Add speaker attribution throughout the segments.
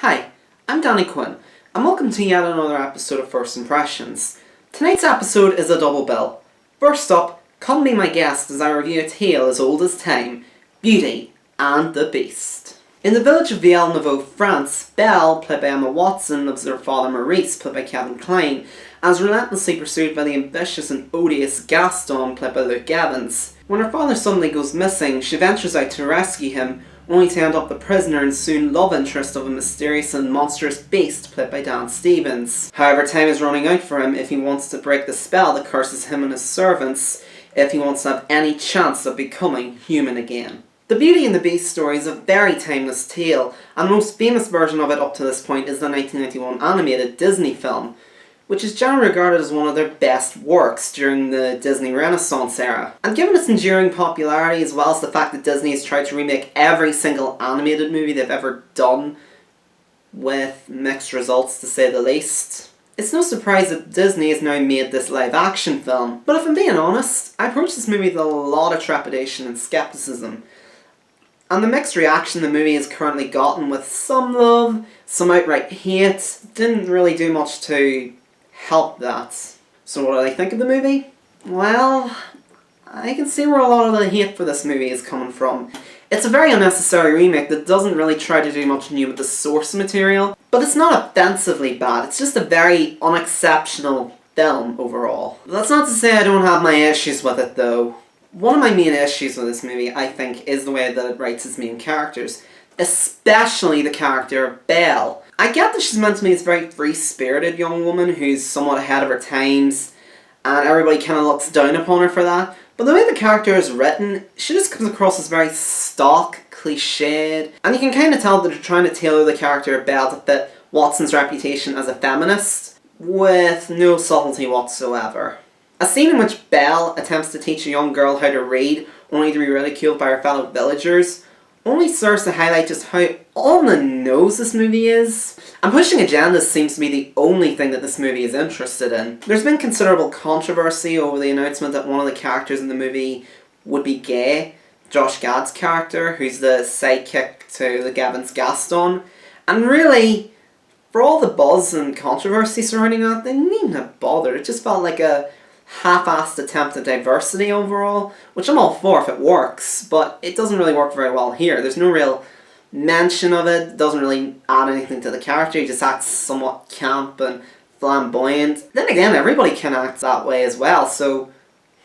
Speaker 1: Hi, I'm Danny Quinn, and welcome to yet another episode of First Impressions. Tonight's episode is a double bill. First up, come be my guest as I review a tale as old as time, Beauty and the Beast. In the village of Villeneuve, France, Belle, played by Emma Watson, lives with her father Maurice, played by Kevin Kline, and is relentlessly pursued by the ambitious and odious Gaston, played by Luke Evans. When her father suddenly goes missing, she ventures out to rescue him, only to end up the prisoner and soon love interest of a mysterious and monstrous beast played by Dan Stevens. However, time is running out for him if he wants to break the spell that curses him and his servants, if he wants to have any chance of becoming human again. The Beauty and the Beast story is a very timeless tale, and the most famous version of it up to this point is the 1991 animated Disney film, which is generally regarded as one of their best works during the Disney Renaissance era. And given its enduring popularity, as well as the fact that Disney has tried to remake every single animated movie they've ever done, with mixed results to say the least, it's no surprise that Disney has now made this live action film. But if I'm being honest, I approached this movie with a lot of trepidation and skepticism. And the mixed reaction the movie has currently gotten, with some love, some outright hate, didn't really do much to help that. So what do I think of the movie? Well, I can see where a lot of the hate for this movie is coming from. It's a very unnecessary remake that doesn't really try to do much new with the source material, but it's not offensively bad, it's just a very unexceptional film overall. That's not to say I don't have my issues with it though. One of my main issues with this movie, I think, is the way that it writes its main characters, especially the character of Belle. I get that she's meant to be this very free-spirited young woman who's somewhat ahead of her times, and everybody kind of looks down upon her for that, but the way the character is written, she just comes across as very stock, cliched, and you can kind of tell that they're trying to tailor the character of Belle to fit Watson's reputation as a feminist, with no subtlety whatsoever. A scene in which Belle attempts to teach a young girl how to read, only to be ridiculed by her fellow villagers, only serves to highlight just how on the nose this movie is. And pushing agendas seems to be the only thing that this movie is interested in. There's been considerable controversy over the announcement that one of the characters in the movie would be gay, Josh Gad's character, who's the sidekick to Luke Evans' Gaston. And really, for all the buzz and controversy surrounding that, they needn't have bothered. It just felt like a half-assed attempt at diversity overall, which I'm all for if it works, but it doesn't really work very well here. There's no real mention of it, doesn't really add anything to the character, he just acts somewhat camp and flamboyant. Then again, everybody can act that way as well, so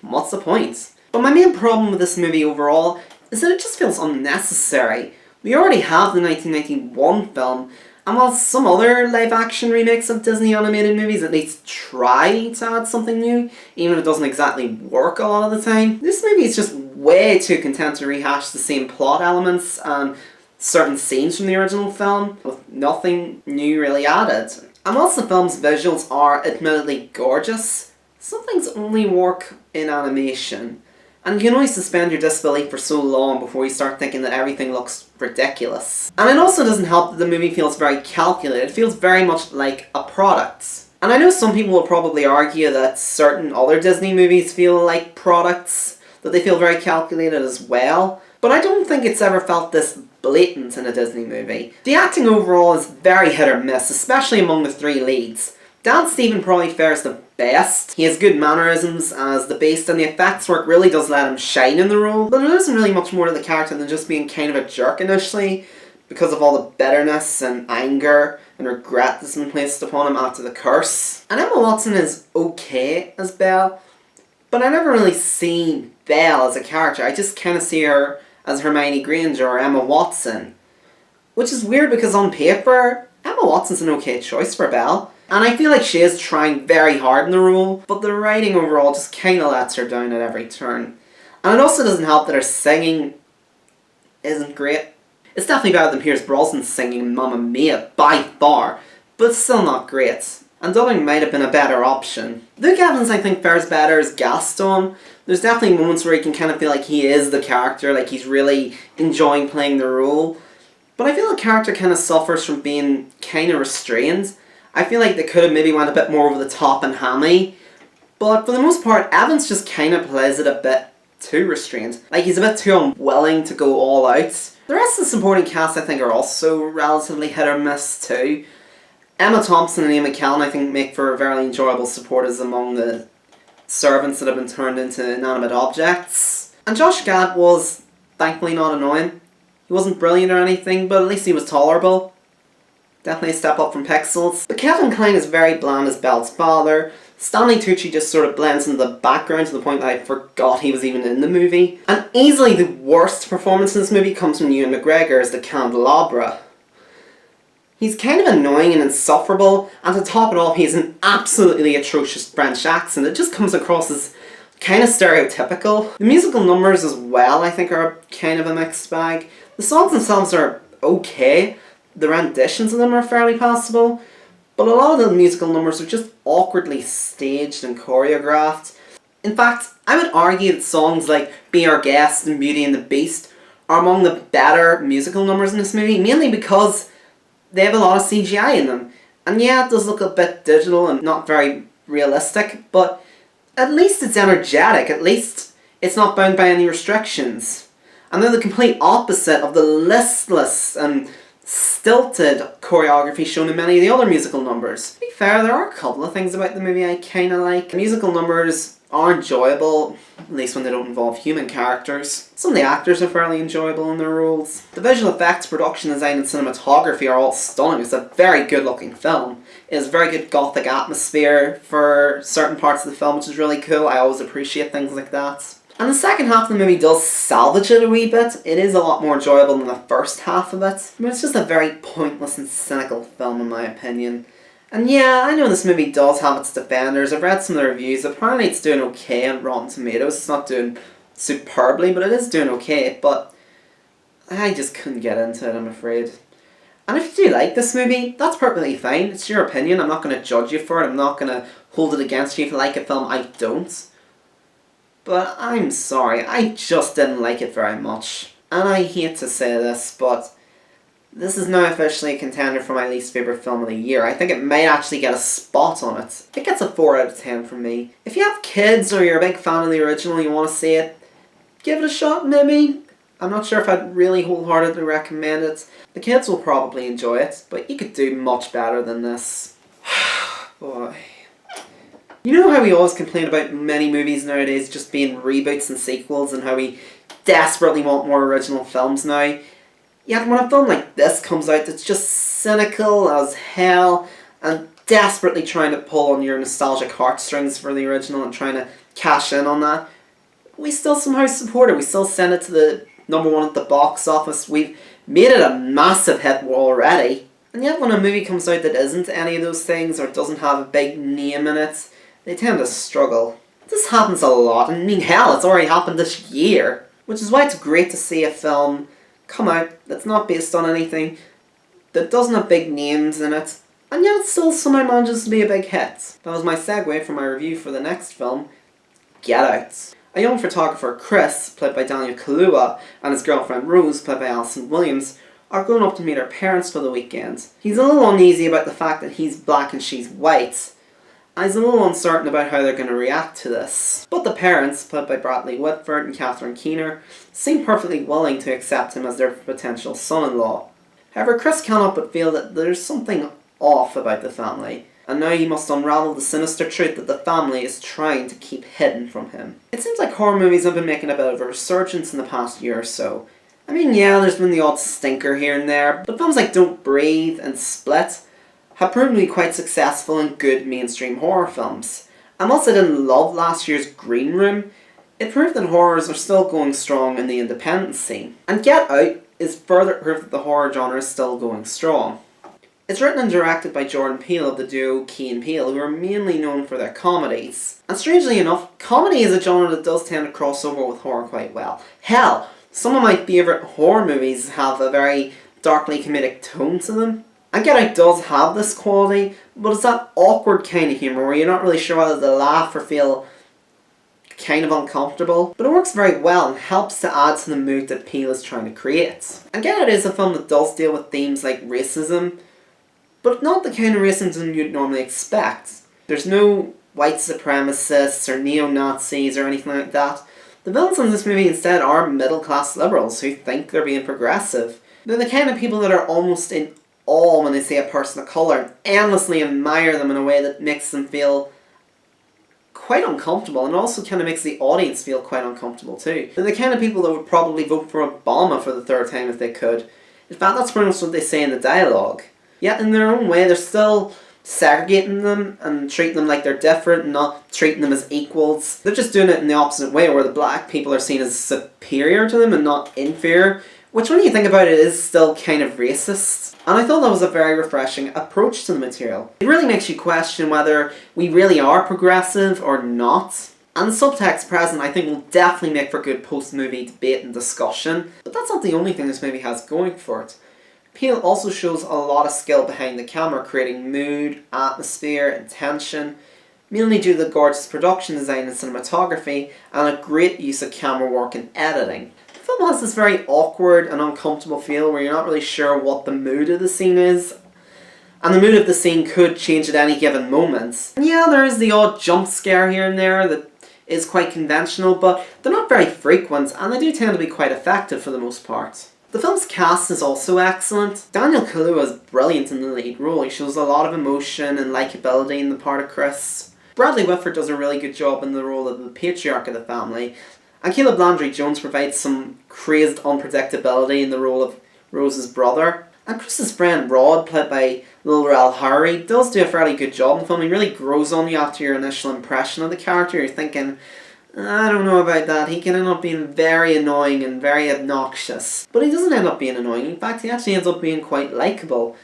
Speaker 1: what's the point? But my main problem with this movie overall is that it just feels unnecessary. We already have the 1991 film, and while some other live-action remakes of Disney animated movies at least try to add something new, even if it doesn't exactly work a lot of the time, this movie is just way too content to rehash the same plot elements and certain scenes from the original film, with nothing new really added. And whilst the film's visuals are admittedly gorgeous, some things only work in animation. And you can only suspend your disbelief for so long before you start thinking that everything looks ridiculous. And it also doesn't help that the movie feels very calculated. It feels very much like a product. And I know some people will probably argue that certain other Disney movies feel like products, that they feel very calculated as well. But I don't think it's ever felt this blatant in a Disney movie. The acting overall is very hit or miss, especially among the three leads. Dan Stevens probably fares the best. He has good mannerisms as the Beast, and the effects work really does let him shine in the role, but there isn't really much more to the character than just being kind of a jerk initially, because of all the bitterness and anger and regret that's been placed upon him after the curse. And Emma Watson is okay as Belle, but I never really see Belle as a character. I just kind of see her as Hermione Granger or Emma Watson, which is weird because on paper, Emma Watson's an okay choice for Belle. And I feel like she is trying very hard in the role, but the writing overall just kind of lets her down at every turn. And it also doesn't help that her singing isn't great. It's definitely better than Pierce Brosnan's singing in Mamma Mia, by far, but it's still not great. And dubbing might have been a better option. Luke Evans, I think, fares better as Gaston. There's definitely moments where you can kind of feel like he is the character, like he's really enjoying playing the role. But I feel the character kind of suffers from being kind of restrained. I feel like they could have maybe went a bit more over the top and hammy, but for the most part, Evans just kind of plays it a bit too restrained. Like, he's a bit too unwilling to go all out, The rest of the supporting cast I think are also relatively hit or miss too. Emma Thompson and Ian McKellen I think make for very enjoyable supporters among the servants that have been turned into inanimate objects. And Josh Gad was thankfully not annoying. He wasn't brilliant or anything, but at least he was tolerable. Definitely a step up from Pixels. But Kevin Kline is very bland as Belle's father. Stanley Tucci just sort of blends into the background to the point that I forgot he was even in the movie. And easily the worst performance in this movie comes from Ewan McGregor as the Candelabra. He's kind of annoying and insufferable, and to top it off, he has an absolutely atrocious French accent. It just comes across as kind of stereotypical. The musical numbers as well, I think, are kind of a mixed bag. The songs themselves are okay. The renditions of them are fairly passable. But a lot of the musical numbers are just awkwardly staged and choreographed. In fact, I would argue that songs like Be Our Guest and Beauty and the Beast are among the better musical numbers in this movie, mainly because they have a lot of CGI in them. And yeah, it does look a bit digital and not very realistic, but at least it's energetic, at least it's not bound by any restrictions. And they're the complete opposite of the listless and stilted choreography shown in many of the other musical numbers. To be fair, there are a couple of things about the movie I kinda like. The musical numbers are enjoyable, at least when they don't involve human characters. Some of the actors are fairly enjoyable in their roles. The visual effects, production design and cinematography are all stunning. It's a very good looking film. It has very good gothic atmosphere for certain parts of the film, which is really cool. I always appreciate things like that. And the second half of the movie does salvage it a wee bit. It is a lot more enjoyable than the first half of it. But it's just a very pointless and cynical film in my opinion. And yeah, I know this movie does have its defenders. I've read some of the reviews. Apparently it's doing okay on Rotten Tomatoes. It's not doing superbly, but it is doing okay. But I just couldn't get into it, I'm afraid. And if you do like this movie, that's perfectly fine. It's your opinion. I'm not going to judge you for it. I'm not going to hold it against you if you like a film I don't. But I'm sorry, I just didn't like it very much. And I hate to say this, but this is now officially a contender for my least favourite film of the year. I think it might actually get a spot on it. It gets a 4 out of 10 from me. If you have kids or you're a big fan of the original and you want to see it, give it a shot maybe. I'm not sure if I'd really wholeheartedly recommend it. The kids will probably enjoy it, but you could do much better than this. Boy. You know how we always complain about many movies nowadays just being reboots and sequels and how we desperately want more original films now? Yet when a film like this comes out that's just cynical as hell and desperately trying to pull on your nostalgic heartstrings for the original and trying to cash in on that, we still somehow support it. We still send it to the #1 at the box office. We've made it a massive hit already. And yet when a movie comes out that isn't any of those things or doesn't have a big name in it, they tend to struggle. This happens a lot, and I mean hell, it's already happened this year. Which is why it's great to see a film come out that's not based on anything, that doesn't have big names in it, and yet it still somehow manages to be a big hit. That was my segue for my review for the next film, Get Out. A young photographer, Chris, played by Daniel Kaluuya, and his girlfriend Rose, played by Alison Williams, are going up to meet her parents for the weekend. He's a little uneasy about the fact that he's black and she's white, and he's a little uncertain about how they're going to react to this. But the parents, played by Bradley Whitford and Catherine Keener, seem perfectly willing to accept him as their potential son-in-law. However, Chris cannot but feel that there's something off about the family, and now he must unravel the sinister truth that the family is trying to keep hidden from him. It seems like horror movies have been making a bit of a resurgence in the past year or so. I mean, yeah, there's been the odd stinker here and there, but films like Don't Breathe and Split have proven to be quite successful and good mainstream horror films. And whilst I didn't love last year's Green Room, it proved that horrors are still going strong in the independent scene. And Get Out is further proof that the horror genre is still going strong. It's written and directed by Jordan Peele of the duo Key and Peele, who are mainly known for their comedies. And strangely enough, comedy is a genre that does tend to cross over with horror quite well. Hell, some of my favourite horror movies have a very darkly comedic tone to them. And Get Out does have this quality, but it's that awkward kind of humour where you're not really sure whether to laugh or feel kind of uncomfortable. But it works very well and helps to add to the mood that Peele is trying to create. And Get Out is a film that does deal with themes like racism, but not the kind of racism you'd normally expect. There's no white supremacists or neo-Nazis or anything like that. The villains in this movie instead are middle-class liberals who think they're being progressive. They're the kind of people that are almost in awe when they see a person of colour and endlessly admire them in a way that makes them feel quite uncomfortable, and also kind of makes the audience feel quite uncomfortable too. They're the kind of people that would probably vote for Obama for the third time if they could. In fact, that's pretty much what they say in the dialogue. Yet in their own way, they're still segregating them and treating them like they're different and not treating them as equals. They're just doing it in the opposite way, where the black people are seen as superior to them and not inferior, which when you think about it is still kind of racist. And I thought that was a very refreshing approach to the material. It really makes you question whether we really are progressive or not. And the subtext present, I think, will definitely make for good post-movie debate and discussion. But that's not the only thing this movie has going for it. Peele also shows a lot of skill behind the camera, creating mood, atmosphere, and tension, mainly due to the gorgeous production design and cinematography, and a great use of camera work and editing. The film has this very awkward and uncomfortable feel where you're not really sure what the mood of the scene is, and the mood of the scene could change at any given moment. And yeah, there is the odd jump scare here and there that is quite conventional, but they're not very frequent, and they do tend to be quite effective for the most part. The film's cast is also excellent. Daniel Kaluuya is brilliant in the lead role. He shows a lot of emotion and likability in the part of Chris. Bradley Whitford does a really good job in the role of the patriarch of the family, and Caleb Landry Jones provides some crazed unpredictability in the role of Rose's brother. And Chris's friend Rod, played by Lil Rel Howery, does do a fairly good job in the film. He really grows on you after your initial impression of the character. You're thinking, I don't know about that. He can end up being very annoying and very obnoxious. But he doesn't end up being annoying. In fact, he actually ends up being quite likeable.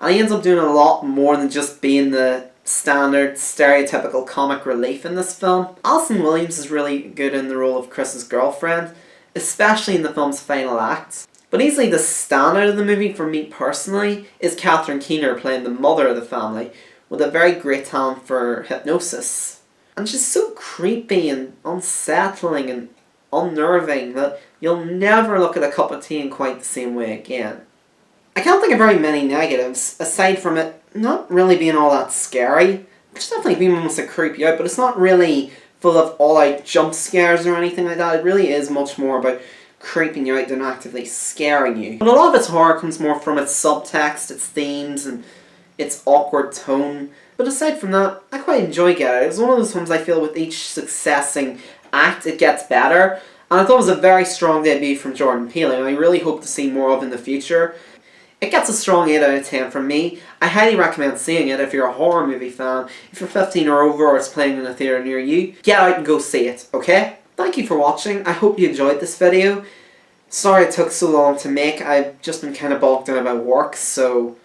Speaker 1: And he ends up doing a lot more than just being the standard, stereotypical comic relief in this film. Alison Williams is really good in the role of Chris's girlfriend, especially in the film's final act. But easily the standout of the movie for me personally is Catherine Keener playing the mother of the family, with a very great talent for hypnosis. And she's so creepy and unsettling and unnerving that you'll never look at a cup of tea in quite the same way again. I can't think of very many negatives, aside from it not really being all that scary. It's definitely been almost to creep you out, but it's not really full of all-out jump scares or anything like that. It really is much more about creeping you out than actively scaring you. But a lot of its horror comes more from its subtext, its themes, and its awkward tone. But aside from that, I quite enjoy Get Out. It's one of those films I feel with each succeeding act it gets better. And I thought it was a very strong debut from Jordan Peele, and I really hope to see more of in the future. It gets a strong 8 out of 10 from me. I highly recommend seeing it if you're a horror movie fan. If you're 15 or over or it's playing in a theatre near you, get out and go see it, okay? Thank you for watching. I hope you enjoyed this video. Sorry it took so long to make. I've just been kind of bogged down by work, so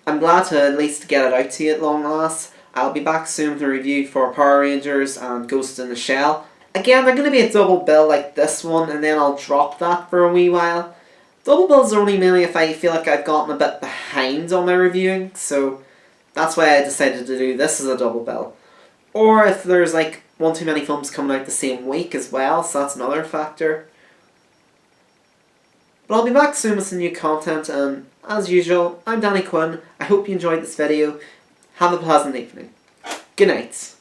Speaker 1: I'm glad to at least get it out to you at long last. I'll be back soon with a review for Power Rangers and Ghost in the Shell. Again, they're going to be a double bill like this one, and then I'll drop that for a wee while. Double bills are only mainly if I feel like I've gotten a bit behind on my reviewing, so that's why I decided to do this as a double bill. Or if there's like one too many films coming out the same week as well, so that's another factor. But I'll be back soon with some new content, and as usual, I'm Danny Quinn. I hope you enjoyed this video. Have a pleasant evening. Good night.